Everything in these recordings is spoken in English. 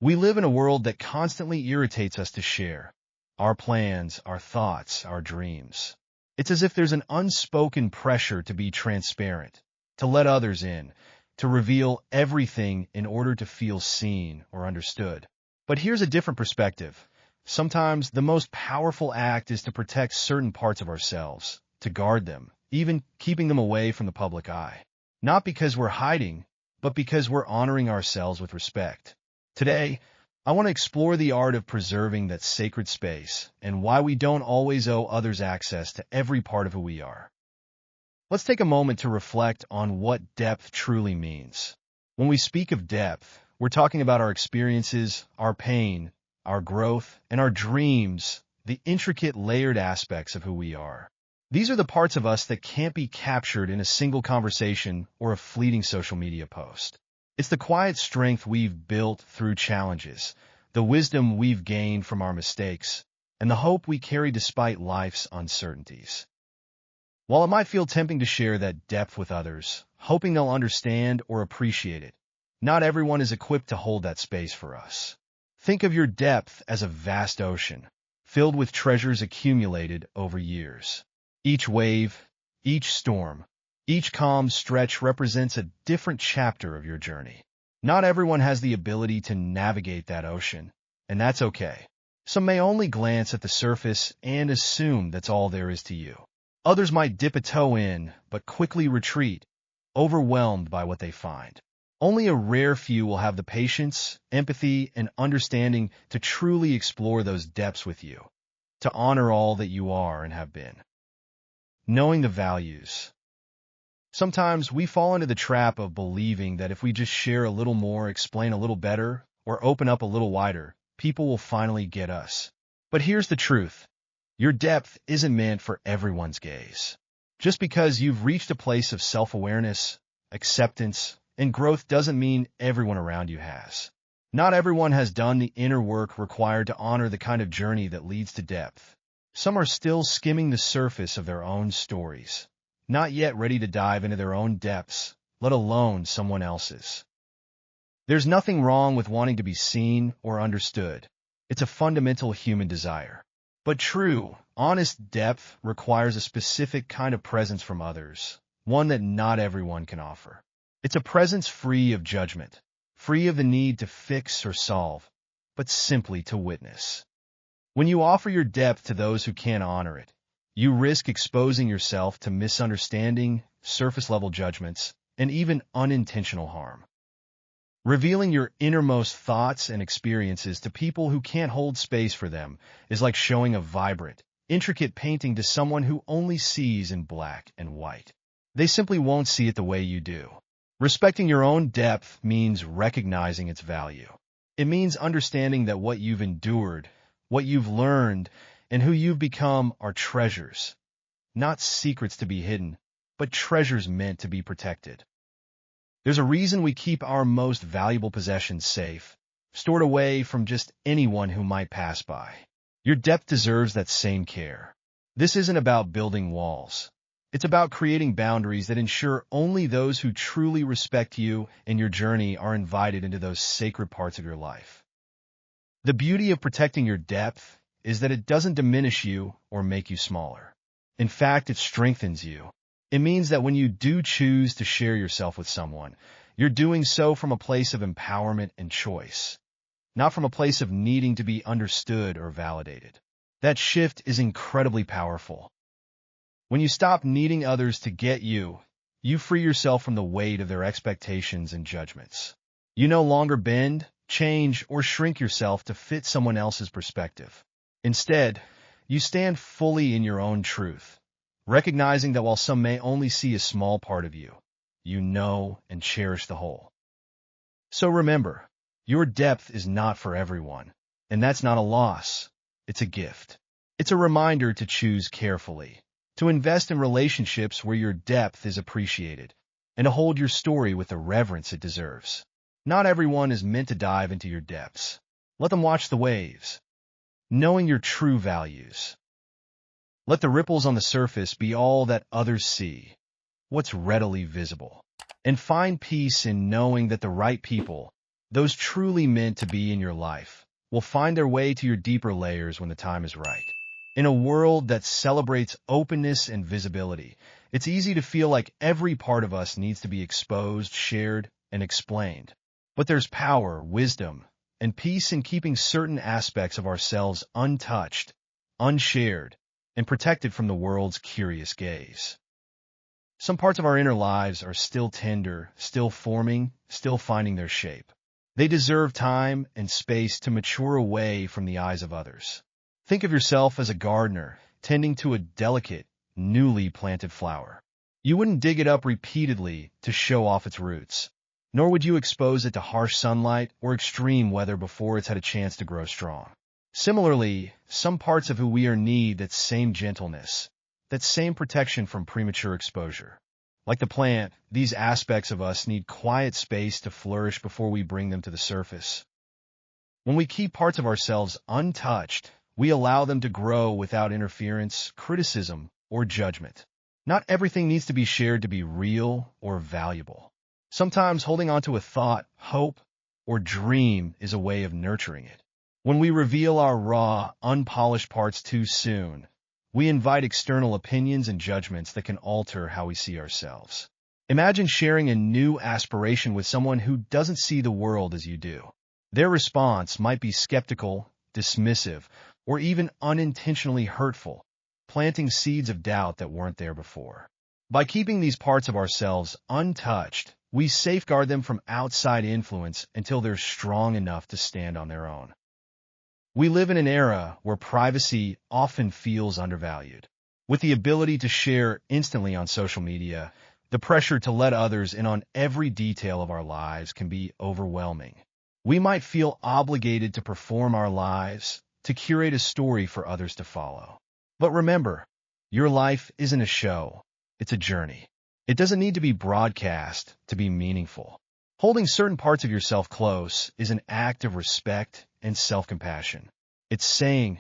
We live in a world that constantly irritates us to share our plans, our thoughts, our dreams. It's as if there's an unspoken pressure to be transparent, to let others in, to reveal everything in order to feel seen or understood. But here's a different perspective. Sometimes the most powerful act is to protect certain parts of ourselves, to guard them, even keeping them away from the public eye. Not because we're hiding, but because we're honoring ourselves with respect. Today, I want to explore the art of preserving that sacred space and why we don't always owe others access to every part of who we are. Let's take a moment to reflect on what depth truly means. When we speak of depth, we're talking about our experiences, our pain, our growth, and our dreams, the intricate layered aspects of who we are. These are the parts of us that can't be captured in a single conversation or a fleeting social media post. It's the quiet strength we've built through challenges, the wisdom we've gained from our mistakes, and the hope we carry despite life's uncertainties. While it might feel tempting to share that depth with others, hoping they'll understand or appreciate it, not everyone is equipped to hold that space for us. Think of your depth as a vast ocean, filled with treasures accumulated over years. Each wave, each storm, each calm stretch represents a different chapter of your journey. Not everyone has the ability to navigate that ocean, and that's okay. Some may only glance at the surface and assume that's all there is to you. Others might dip a toe in, but quickly retreat, overwhelmed by what they find. Only a rare few will have the patience, empathy, and understanding to truly explore those depths with you, to honor all that you are and have been. Knowing the values. Sometimes we fall into the trap of believing that if we just share a little more, explain a little better, or open up a little wider, people will finally get us. But here's the truth. Your depth isn't meant for everyone's gaze. Just because you've reached a place of self-awareness, acceptance, and growth doesn't mean everyone around you has. Not everyone has done the inner work required to honor the kind of journey that leads to depth. Some are still skimming the surface of their own stories, not yet ready to dive into their own depths, let alone someone else's. There's nothing wrong with wanting to be seen or understood. It's a fundamental human desire. But true, honest depth requires a specific kind of presence from others, one that not everyone can offer. It's a presence free of judgment, free of the need to fix or solve, but simply to witness. When you offer your depth to those who can't honor it, you risk exposing yourself to misunderstanding, surface-level judgments, and even unintentional harm. Revealing your innermost thoughts and experiences to people who can't hold space for them is like showing a vibrant, intricate painting to someone who only sees in black and white. They simply won't see it the way you do. Respecting your own depth means recognizing its value. It means understanding that what you've endured, what you've learned, and who you've become are treasures. Not secrets to be hidden, but treasures meant to be protected. There's a reason we keep our most valuable possessions safe, stored away from just anyone who might pass by. Your depth deserves that same care. This isn't about building walls. It's about creating boundaries that ensure only those who truly respect you and your journey are invited into those sacred parts of your life. The beauty of protecting your depth is that it doesn't diminish you or make you smaller. In fact, it strengthens you. It means that when you do choose to share yourself with someone, you're doing so from a place of empowerment and choice, not from a place of needing to be understood or validated. That shift is incredibly powerful. When you stop needing others to get you, you free yourself from the weight of their expectations and judgments. You no longer bend, change, or shrink yourself to fit someone else's perspective. Instead, you stand fully in your own truth, recognizing that while some may only see a small part of you, you know and cherish the whole. So remember, your depth is not for everyone, and that's not a loss. It's a gift. It's a reminder to choose carefully, to invest in relationships where your depth is appreciated, and to hold your story with the reverence it deserves. Not everyone is meant to dive into your depths. Let them watch the waves. Knowing your true values. Let the ripples on the surface be all that others see, what's readily visible. And find peace in knowing that the right people, Those truly meant to be in your life will find their way to your deeper layers when the time is right. In a world that celebrates openness and visibility, it's easy to feel like every part of us needs to be exposed, shared, and explained. But there's power, wisdom, and peace in keeping certain aspects of ourselves untouched, unshared, and protected from the world's curious gaze. Some parts of our inner lives are still tender, still forming, still finding their shape. They deserve time and space to mature away from the eyes of others. Think of yourself as a gardener tending to a delicate, newly planted flower. You wouldn't dig it up repeatedly to show off its roots, nor would you expose it to harsh sunlight or extreme weather before it's had a chance to grow strong. Similarly, some parts of who we are need that same gentleness, that same protection from premature exposure. Like the plant, these aspects of us need quiet space to flourish before we bring them to the surface. When we keep parts of ourselves untouched, we allow them to grow without interference, criticism, or judgment. Not everything needs to be shared to be real or valuable. Sometimes holding on to a thought, hope, or dream is a way of nurturing it. When we reveal our raw, unpolished parts too soon, we invite external opinions and judgments that can alter how we see ourselves. Imagine sharing a new aspiration with someone who doesn't see the world as you do. Their response might be skeptical, dismissive, or even unintentionally hurtful, planting seeds of doubt that weren't there before. By keeping these parts of ourselves untouched, we safeguard them from outside influence until they're strong enough to stand on their own. We live in an era where privacy often feels undervalued. With the ability to share instantly on social media, the pressure to let others in on every detail of our lives can be overwhelming. We might feel obligated to perform our lives, to curate a story for others to follow. But remember, your life isn't a show, it's a journey. It doesn't need to be broadcast to be meaningful. Holding certain parts of yourself close is an act of respect and self-compassion. It's saying,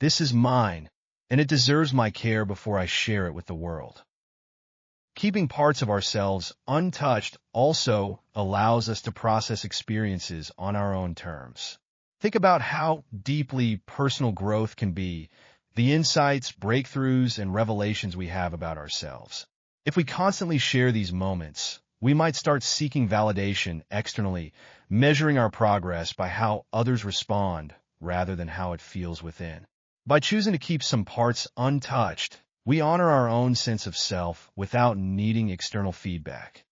"This is mine, and it deserves my care before I share it with the world." Keeping parts of ourselves untouched also allows us to process experiences on our own terms. Think about how deeply personal growth can be, the insights, breakthroughs, and revelations we have about ourselves. If we constantly share these moments, we might start seeking validation externally, measuring our progress by how others respond rather than how it feels within. By choosing to keep some parts untouched, we honor our own sense of self without needing external feedback.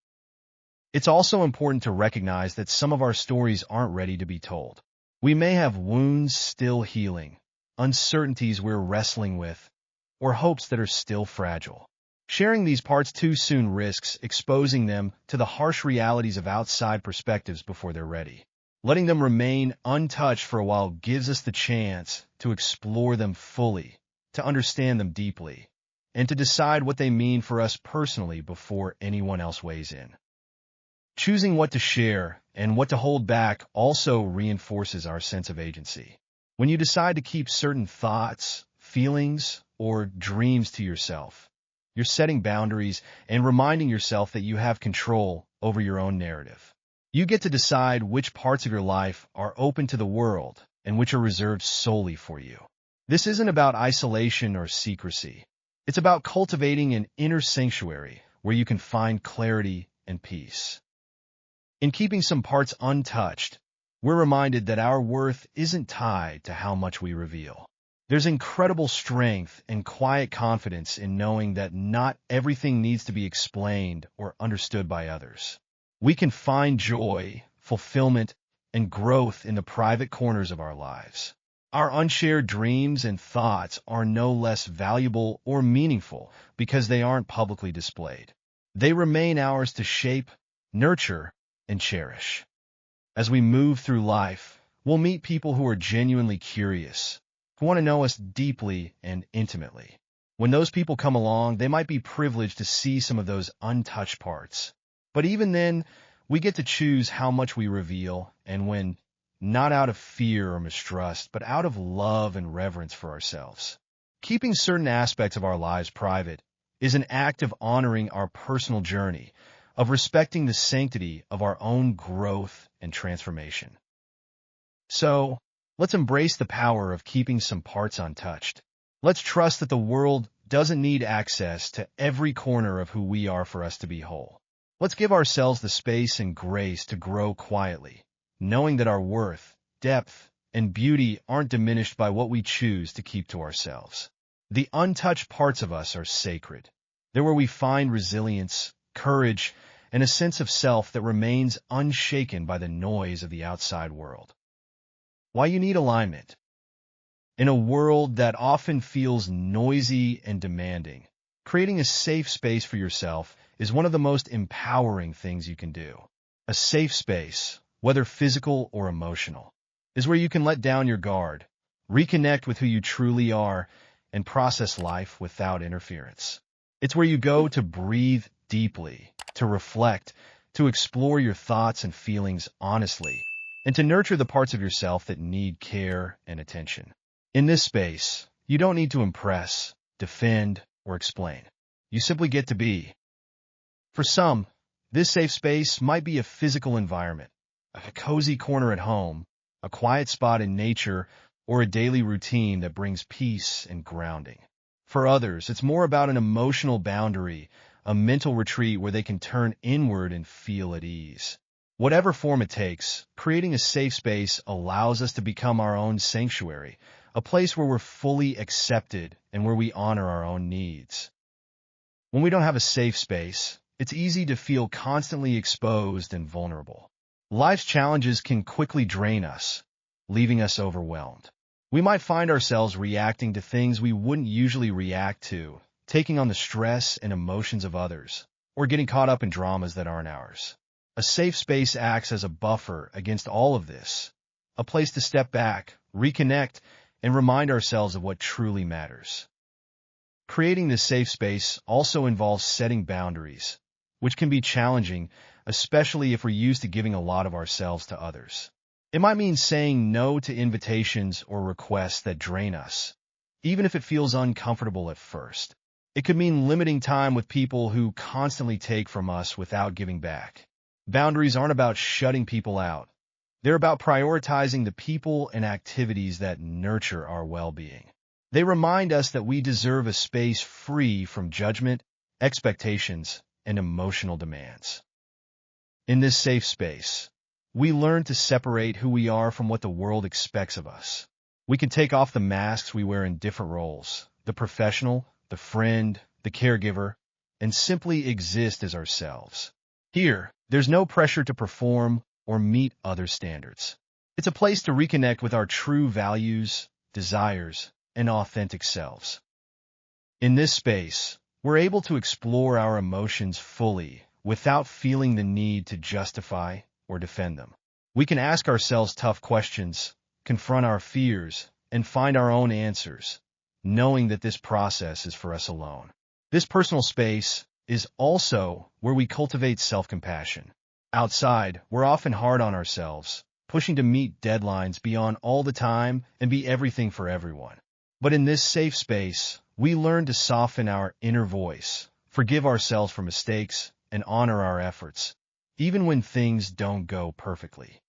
It's also important to recognize that some of our stories aren't ready to be told. We may have wounds still healing, uncertainties we're wrestling with, or hopes that are still fragile. Sharing these parts too soon risks exposing them to the harsh realities of outside perspectives before they're ready. Letting them remain untouched for a while gives us the chance to explore them fully, to understand them deeply, and to decide what they mean for us personally before anyone else weighs in. Choosing what to share and what to hold back also reinforces our sense of agency. When you decide to keep certain thoughts, feelings, or dreams to yourself, you're setting boundaries and reminding yourself that you have control over your own narrative. You get to decide which parts of your life are open to the world and which are reserved solely for you. This isn't about isolation or secrecy. It's about cultivating an inner sanctuary where you can find clarity and peace. In keeping some parts untouched, we're reminded that our worth isn't tied to how much we reveal. There's incredible strength and quiet confidence in knowing that not everything needs to be explained or understood by others. We can find joy, fulfillment, and growth in the private corners of our lives. Our unshared dreams and thoughts are no less valuable or meaningful because they aren't publicly displayed. They remain ours to shape, nurture, and cherish. As we move through life, we'll meet people who are genuinely curious, who want to know us deeply and intimately. When those people come along, they might be privileged to see some of those untouched parts. But even then, we get to choose how much we reveal and when, not out of fear or mistrust, but out of love and reverence for ourselves. Keeping certain aspects of our lives private is an act of honoring our personal journey, of respecting the sanctity of our own growth and transformation. So, let's embrace the power of keeping some parts untouched. Let's trust that the world doesn't need access to every corner of who we are for us to be whole. Let's give ourselves the space and grace to grow quietly, knowing that our worth, depth, and beauty aren't diminished by what we choose to keep to ourselves. The untouched parts of us are sacred. They're where we find resilience, courage, and a sense of self that remains unshaken by the noise of the outside world. Why you need alignment? In a world that often feels noisy and demanding, creating a safe space for yourself is one of the most empowering things you can do. A safe space, whether physical or emotional, is where you can let down your guard, reconnect with who you truly are, and process life without interference. It's where you go to breathe deeply, to reflect, to explore your thoughts and feelings honestly, and to nurture the parts of yourself that need care and attention. In this space, you don't need to impress, defend, or explain. You simply get to be. For some, this safe space might be a physical environment, a cozy corner at home, a quiet spot in nature, or a daily routine that brings peace and grounding. For others, it's more about an emotional boundary, a mental retreat where they can turn inward and feel at ease. Whatever form it takes, creating a safe space allows us to become our own sanctuary, a place where we're fully accepted and where we honor our own needs. When we don't have a safe space, it's easy to feel constantly exposed and vulnerable. Life's challenges can quickly drain us, leaving us overwhelmed. We might find ourselves reacting to things we wouldn't usually react to, taking on the stress and emotions of others, or getting caught up in dramas that aren't ours. A safe space acts as a buffer against all of this, a place to step back, reconnect, and remind ourselves of what truly matters. Creating this safe space also involves setting boundaries, which can be challenging, especially if we're used to giving a lot of ourselves to others. It might mean saying no to invitations or requests that drain us, even if it feels uncomfortable at first. It could mean limiting time with people who constantly take from us without giving back. Boundaries aren't about shutting people out. They're about prioritizing the people and activities that nurture our well-being. They remind us that we deserve a space free from judgment, expectations, and emotional demands. In this safe space, we learn to separate who we are from what the world expects of us. We can take off the masks we wear in different roles, the professional, the friend, the caregiver, and simply exist as ourselves. Here, there's no pressure to perform or meet other standards. It's a place to reconnect with our true values, desires, and authentic selves. In this space, we're able to explore our emotions fully without feeling the need to justify or defend them. We can ask ourselves tough questions, confront our fears, and find our own answers, knowing that this process is for us alone. This personal space is also where we cultivate self-compassion. Outside, we're often hard on ourselves, pushing to meet deadlines beyond all the time and be everything for everyone. But in this safe space, we learn to soften our inner voice, forgive ourselves for mistakes, and honor our efforts, even when things don't go perfectly.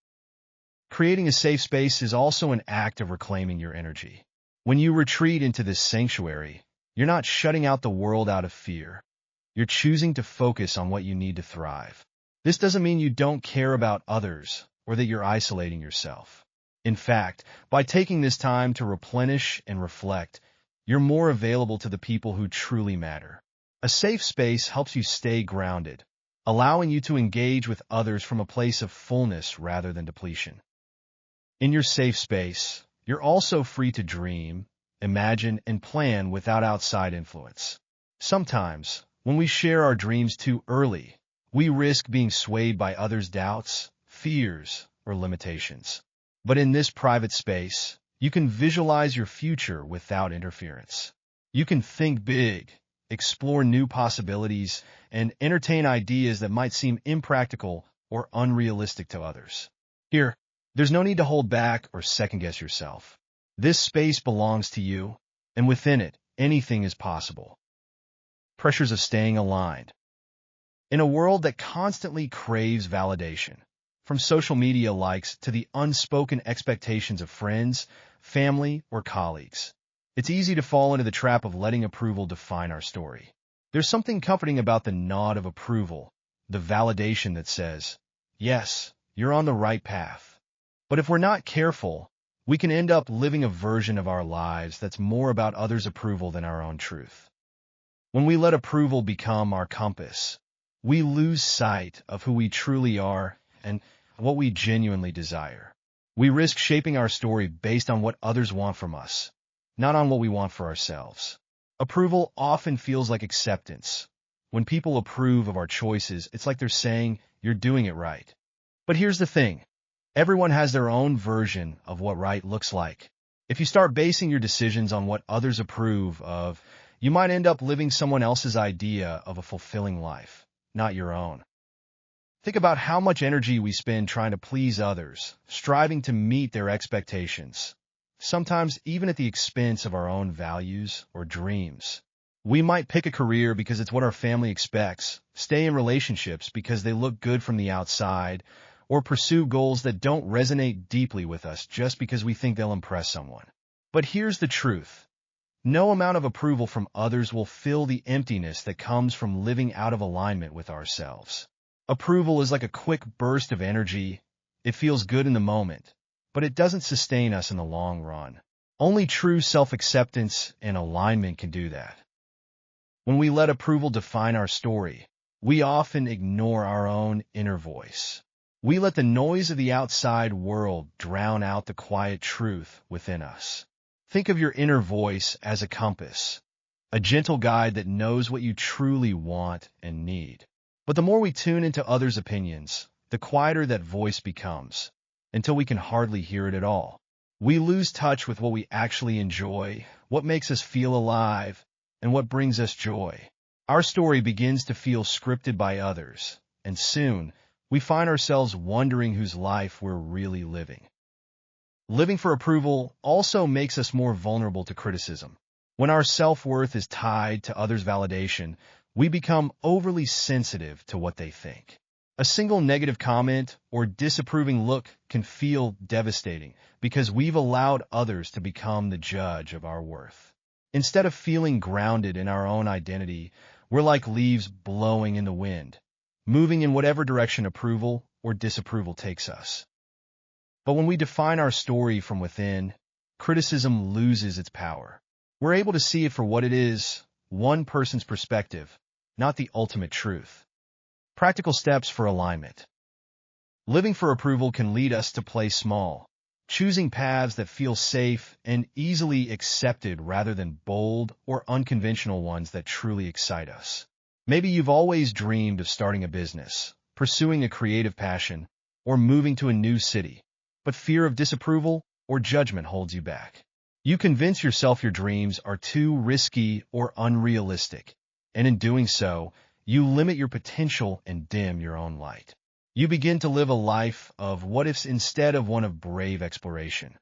Creating a safe space is also an act of reclaiming your energy. When you retreat into this sanctuary, you're not shutting out the world out of fear. You're choosing to focus on what you need to thrive. This doesn't mean you don't care about others or that you're isolating yourself. In fact, by taking this time to replenish and reflect, you're more available to the people who truly matter. A safe space helps you stay grounded, allowing you to engage with others from a place of fullness rather than depletion. In your safe space, you're also free to dream, imagine, and plan without outside influence. Sometimes, when we share our dreams too early, we risk being swayed by others' doubts, fears, or limitations. But in this private space, you can visualize your future without interference. You can think big, explore new possibilities, and entertain ideas that might seem impractical or unrealistic to others. Here, there's no need to hold back or second-guess yourself. This space belongs to you, and within it, anything is possible. Pressures of staying aligned. In a world that constantly craves validation, from social media likes to the unspoken expectations of friends, family, or colleagues, it's easy to fall into the trap of letting approval define our story. There's something comforting about the nod of approval, the validation that says, yes, you're on the right path. But if we're not careful, we can end up living a version of our lives that's more about others' approval than our own truth. When we let approval become our compass, we lose sight of who we truly are and what we genuinely desire. We risk shaping our story based on what others want from us, not on what we want for ourselves. Approval often feels like acceptance. When people approve of our choices, it's like they're saying, you're doing it right. But here's the thing. Everyone has their own version of what right looks like. If you start basing your decisions on what others approve of, you might end up living someone else's idea of a fulfilling life, not your own. Think about how much energy we spend trying to please others, striving to meet their expectations, sometimes even at the expense of our own values or dreams. We might pick a career because it's what our family expects, stay in relationships because they look good from the outside, or pursue goals that don't resonate deeply with us just because we think they'll impress someone. But here's the truth. No amount of approval from others will fill the emptiness that comes from living out of alignment with ourselves. Approval is like a quick burst of energy. It feels good in the moment, but it doesn't sustain us in the long run. Only true self-acceptance and alignment can do that. When we let approval define our story, we often ignore our own inner voice. We let the noise of the outside world drown out the quiet truth within us. Think of your inner voice as a compass, a gentle guide that knows what you truly want and need. But the more we tune into others' opinions, the quieter that voice becomes, until we can hardly hear it at all. We lose touch with what we actually enjoy, what makes us feel alive, and what brings us joy. Our story begins to feel scripted by others, and soon, we find ourselves wondering whose life we're really living. Living for approval also makes us more vulnerable to criticism. When our self-worth is tied to others' validation, we become overly sensitive to what they think. A single negative comment or disapproving look can feel devastating because we've allowed others to become the judge of our worth. Instead of feeling grounded in our own identity, we're like leaves blowing in the wind, moving in whatever direction approval or disapproval takes us. But when we define our story from within, criticism loses its power. We're able to see it for what it is, one person's perspective, not the ultimate truth. Practical steps for alignment. Living for approval can lead us to play small, choosing paths that feel safe and easily accepted rather than bold or unconventional ones that truly excite us. Maybe you've always dreamed of starting a business, pursuing a creative passion, or moving to a new city, but fear of disapproval or judgment holds you back. You convince yourself your dreams are too risky or unrealistic, and in doing so, you limit your potential and dim your own light. You begin to live a life of what-ifs instead of one of brave exploration.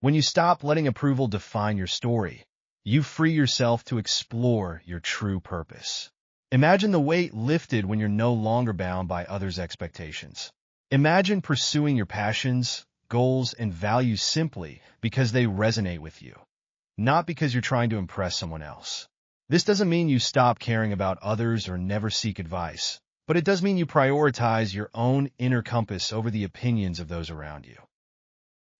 When you stop letting approval define your story, you free yourself to explore your true purpose. Imagine the weight lifted when you're no longer bound by others' expectations. Imagine pursuing your passions, goals, and values simply because they resonate with you, not because you're trying to impress someone else. This doesn't mean you stop caring about others or never seek advice, but it does mean you prioritize your own inner compass over the opinions of those around you.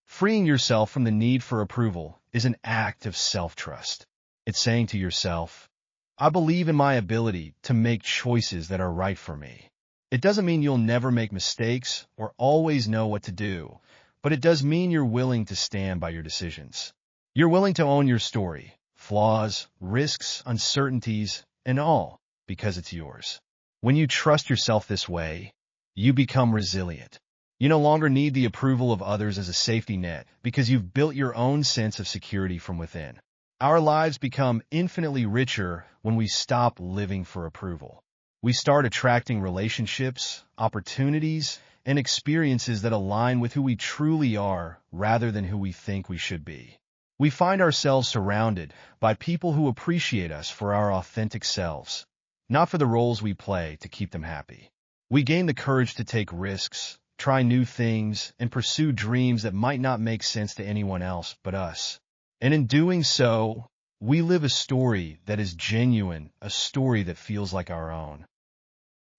Freeing yourself from the need for approval is an act of self-trust. It's saying to yourself, I believe in my ability to make choices that are right for me. It doesn't mean you'll never make mistakes or always know what to do, but it does mean you're willing to stand by your decisions. You're willing to own your story, flaws, risks, uncertainties, and all, because it's yours. When you trust yourself this way, you become resilient. You no longer need the approval of others as a safety net because you've built your own sense of security from within. Our lives become infinitely richer when we stop living for approval. We start attracting relationships, opportunities, and experiences that align with who we truly are rather than who we think we should be. We find ourselves surrounded by people who appreciate us for our authentic selves, not for the roles we play to keep them happy. We gain the courage to take risks, try new things, and pursue dreams that might not make sense to anyone else but us. And in doing so, we live a story that is genuine, a story that feels like our own.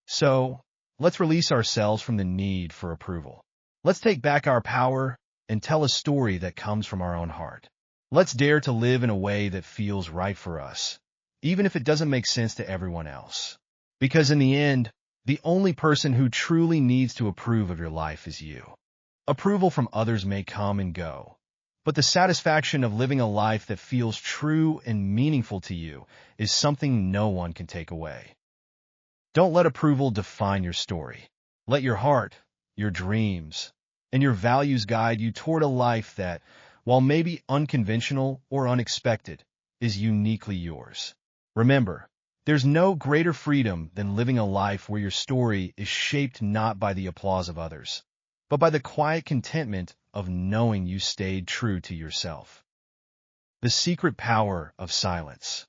So, let's release ourselves from the need for approval. Let's take back our power and tell a story that comes from our own heart. Let's dare to live in a way that feels right for us, even if it doesn't make sense to everyone else. Because in the end, the only person who truly needs to approve of your life is you. Approval from others may come and go, but the satisfaction of living a life that feels true and meaningful to you is something no one can take away. Don't let approval define your story. Let your heart, your dreams, and your values guide you toward a life that, while maybe unconventional or unexpected, is uniquely yours. Remember, there's no greater freedom than living a life where your story is shaped not by the applause of others, but by the quiet contentment of knowing you stayed true to yourself. The secret power of silence.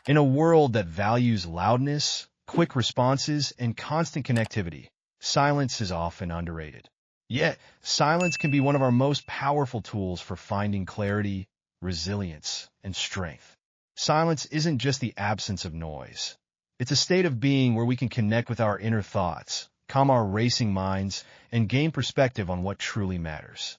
In a world that values loudness, quick responses, and constant connectivity, silence is often underrated. Yet, silence can be one of our most powerful tools for finding clarity, resilience, and strength. Silence isn't just the absence of noise. It's a state of being where we can connect with our inner thoughts, calm our racing minds, and gain perspective on what truly matters.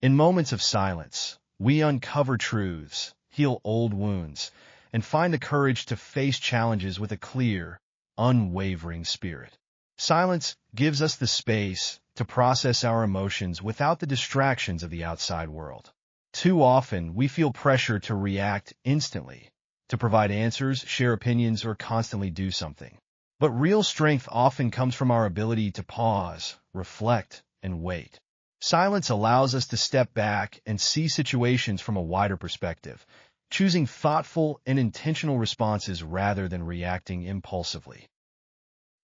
In moments of silence, we uncover truths, heal old wounds, and find the courage to face challenges with a clear, unwavering spirit. Silence gives us the space to process our emotions without the distractions of the outside world. Too often, we feel pressure to react instantly, to provide answers, share opinions, or constantly do something. But real strength often comes from our ability to pause, reflect, and wait. Silence allows us to step back and see situations from a wider perspective, choosing thoughtful and intentional responses rather than reacting impulsively.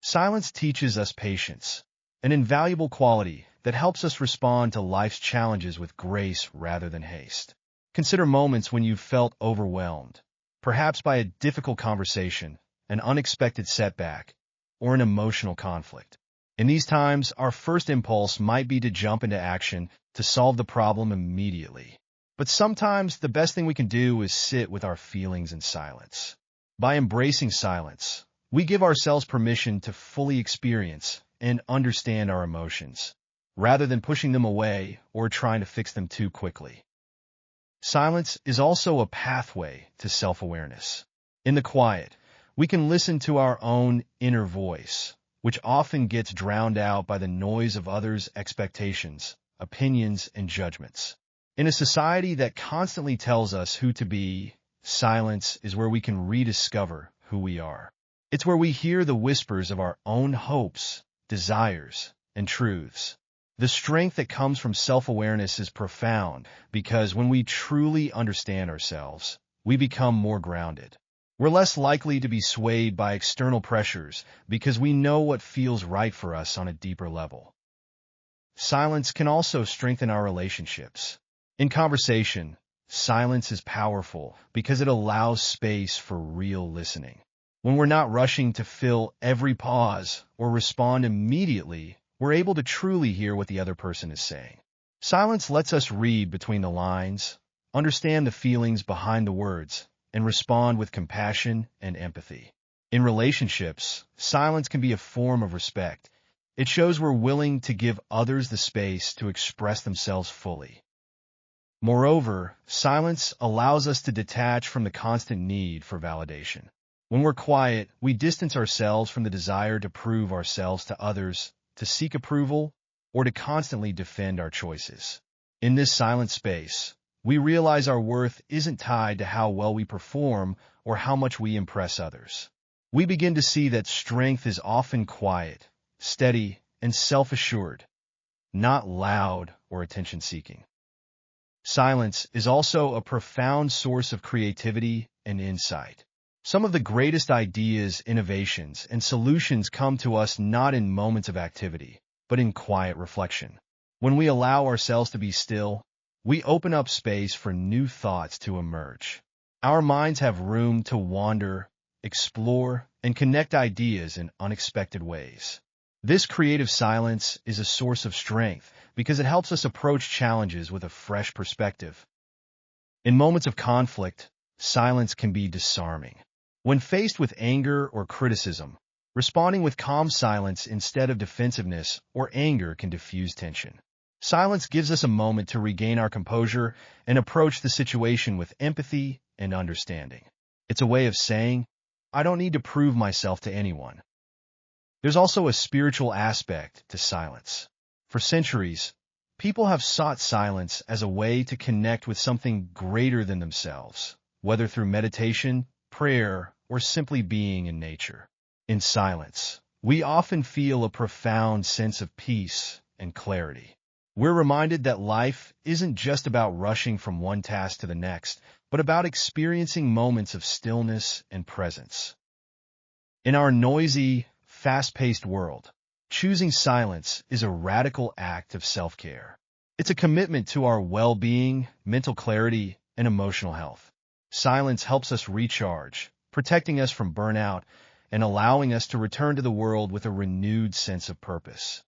Silence teaches us patience, an invaluable quality that helps us respond to life's challenges with grace rather than haste. Consider moments when you felt overwhelmed, perhaps by a difficult conversation, an unexpected setback, or an emotional conflict. In these times, our first impulse might be to jump into action to solve the problem immediately. But sometimes the best thing we can do is sit with our feelings in silence. By embracing silence, we give ourselves permission to fully experience and understand our emotions, rather than pushing them away or trying to fix them too quickly. Silence is also a pathway to self-awareness. In the quiet, we can listen to our own inner voice, which often gets drowned out by the noise of others' expectations, opinions, and judgments. In a society that constantly tells us who to be, silence is where we can rediscover who we are. It's where we hear the whispers of our own hopes, desires, and truths. The strength that comes from self-awareness is profound because when we truly understand ourselves, we become more grounded. We're less likely to be swayed by external pressures because we know what feels right for us on a deeper level. Silence can also strengthen our relationships. In conversation, silence is powerful because it allows space for real listening. When we're not rushing to fill every pause or respond immediately, we're able to truly hear what the other person is saying. Silence lets us read between the lines, understand the feelings behind the words, and respond with compassion and empathy. In relationships, silence can be a form of respect. It shows we're willing to give others the space to express themselves fully. Moreover, silence allows us to detach from the constant need for validation. When we're quiet, we distance ourselves from the desire to prove ourselves to others, to seek approval, or to constantly defend our choices. In this silent space, we realize our worth isn't tied to how well we perform or how much we impress others. We begin to see that strength is often quiet, steady, and self-assured, not loud or attention-seeking. Silence is also a profound source of creativity and insight. Some of the greatest ideas, innovations, and solutions come to us not in moments of activity, but in quiet reflection. When we allow ourselves to be still, we open up space for new thoughts to emerge. Our minds have room to wander, explore, and connect ideas in unexpected ways. This creative silence is a source of strength because it helps us approach challenges with a fresh perspective. In moments of conflict, silence can be disarming. When faced with anger or criticism, responding with calm silence instead of defensiveness or anger can diffuse tension. Silence gives us a moment to regain our composure and approach the situation with empathy and understanding. It's a way of saying, I don't need to prove myself to anyone. There's also a spiritual aspect to silence. For centuries, people have sought silence as a way to connect with something greater than themselves, whether through meditation, prayer, or simply being in nature. In silence, we often feel a profound sense of peace and clarity. We're reminded that life isn't just about rushing from one task to the next, but about experiencing moments of stillness and presence. In our noisy, fast-paced world, choosing silence is a radical act of self-care. It's a commitment to our well-being, mental clarity, and emotional health. Silence helps us recharge, protecting us from burnout and allowing us to return to the world with a renewed sense of purpose.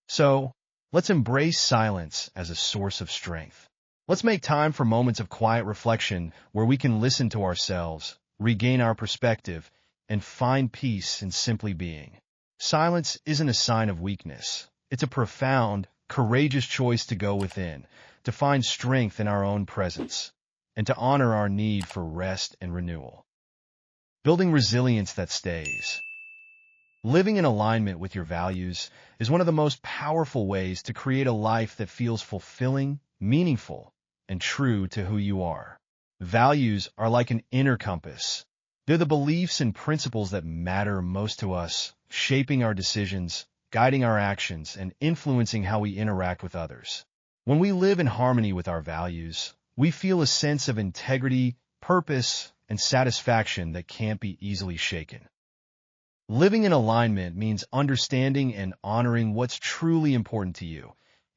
So, let's embrace silence as a source of strength. Let's make time for moments of quiet reflection where we can listen to ourselves, regain our perspective, and find peace in simply being. Silence isn't a sign of weakness. It's a profound, courageous choice to go within, to find strength in our own presence, and to honor our need for rest and renewal. Building resilience that stays. Living in alignment with your values is one of the most powerful ways to create a life that feels fulfilling, meaningful, and true to who you are. Values are like an inner compass. They're the beliefs and principles that matter most to us, shaping our decisions, guiding our actions, and influencing how we interact with others. When we live in harmony with our values, we feel a sense of integrity, purpose, and satisfaction that can't be easily shaken. Living in alignment means understanding and honoring what's truly important to you,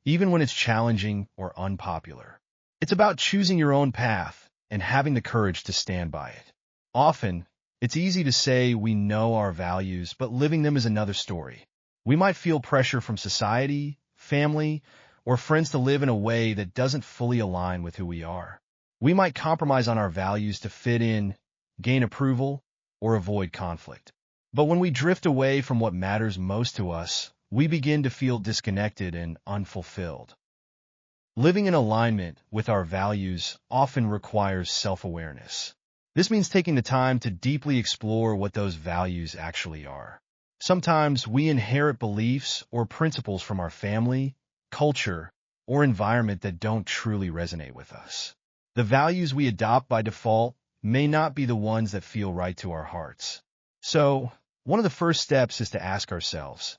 even when it's challenging or unpopular. It's about choosing your own path and having the courage to stand by it. Often, it's easy to say we know our values, but living them is another story. We might feel pressure from society, family, or friends to live in a way that doesn't fully align with who we are. We might compromise on our values to fit in, gain approval, or avoid conflict. But when we drift away from what matters most to us, we begin to feel disconnected and unfulfilled. Living in alignment with our values often requires self-awareness. This means taking the time to deeply explore what those values actually are. Sometimes we inherit beliefs or principles from our family, culture, or environment that don't truly resonate with us. The values we adopt by default may not be the ones that feel right to our hearts. So, one of the first steps is to ask ourselves,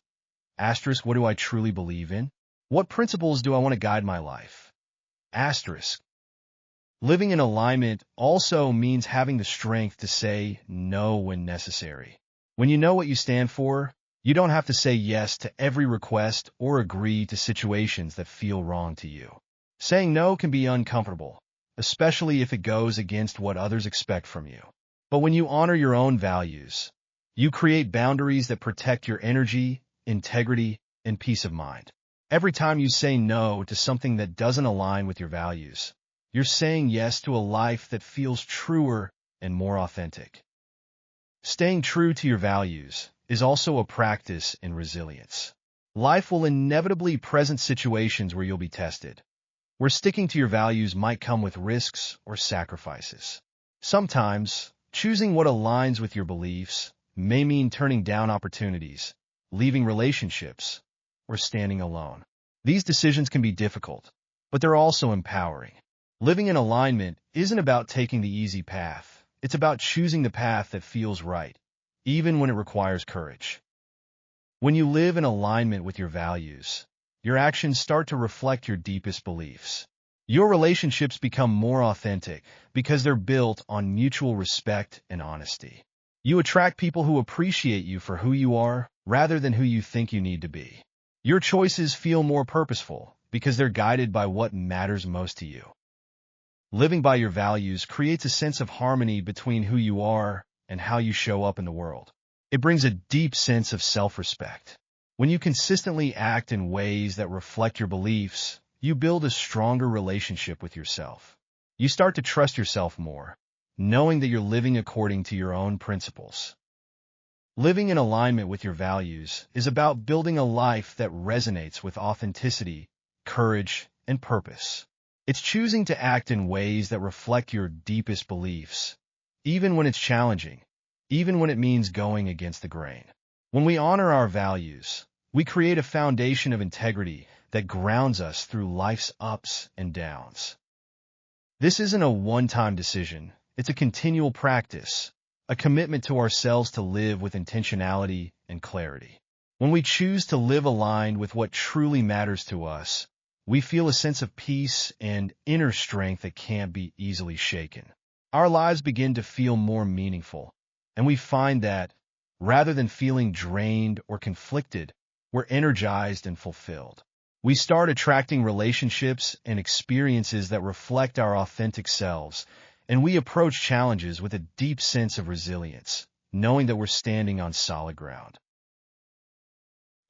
asterisk, what do I truly believe in? What principles do I want to guide my life? Asterisk. Living in alignment also means having the strength to say no when necessary. When you know what you stand for, you don't have to say yes to every request or agree to situations that feel wrong to you. Saying no can be uncomfortable, especially if it goes against what others expect from you. But when you honor your own values, you create boundaries that protect your energy, integrity, and peace of mind. Every time you say no to something that doesn't align with your values, you're saying yes to a life that feels truer and more authentic. Staying true to your values is also a practice in resilience. Life will inevitably present situations where you'll be tested, where sticking to your values might come with risks or sacrifices. Sometimes, choosing what aligns with your beliefs may mean turning down opportunities, leaving relationships, or standing alone. These decisions can be difficult, but they're also empowering. Living in alignment isn't about taking the easy path. It's about choosing the path that feels right, even when it requires courage. When you live in alignment with your values, your actions start to reflect your deepest beliefs. Your relationships become more authentic because they're built on mutual respect and honesty. You attract people who appreciate you for who you are rather than who you think you need to be. Your choices feel more purposeful because they're guided by what matters most to you. Living by your values creates a sense of harmony between who you are and how you show up in the world. It brings a deep sense of self-respect. When you consistently act in ways that reflect your beliefs, you build a stronger relationship with yourself. You start to trust yourself more, knowing that you're living according to your own principles. Living in alignment with your values is about building a life that resonates with authenticity, courage, and purpose. It's choosing to act in ways that reflect your deepest beliefs, even when it's challenging, even when it means going against the grain. When we honor our values, we create a foundation of integrity that grounds us through life's ups and downs. This isn't a one-time decision, it's a continual practice, a commitment to ourselves to live with intentionality and clarity. When we choose to live aligned with what truly matters to us, we feel a sense of peace and inner strength that can't be easily shaken. Our lives begin to feel more meaningful, and we find that, rather than feeling drained or conflicted, we're energized and fulfilled. We start attracting relationships and experiences that reflect our authentic selves, and we approach challenges with a deep sense of resilience, knowing that we're standing on solid ground.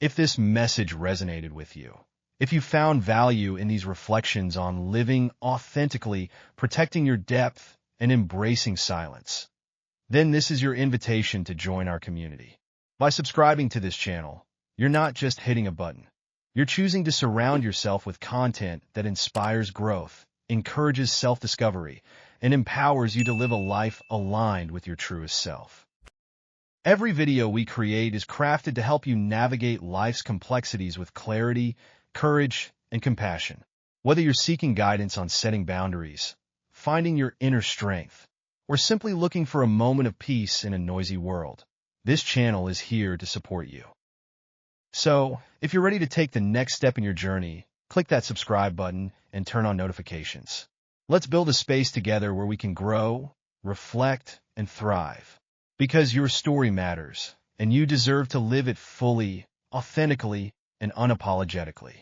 If this message resonated with you, if you found value in these reflections on living authentically, protecting your depth, and embracing silence, then this is your invitation to join our community. By subscribing to this channel, you're not just hitting a button. You're choosing to surround yourself with content that inspires growth, encourages self-discovery, and empowers you to live a life aligned with your truest self. Every video we create is crafted to help you navigate life's complexities with clarity, courage, and compassion. Whether you're seeking guidance on setting boundaries, finding your inner strength, or simply looking for a moment of peace in a noisy world, this channel is here to support you. So, if you're ready to take the next step in your journey, click that subscribe button and turn on notifications. Let's build a space together where we can grow, reflect, and thrive. Because your story matters, and you deserve to live it fully, authentically, and unapologetically.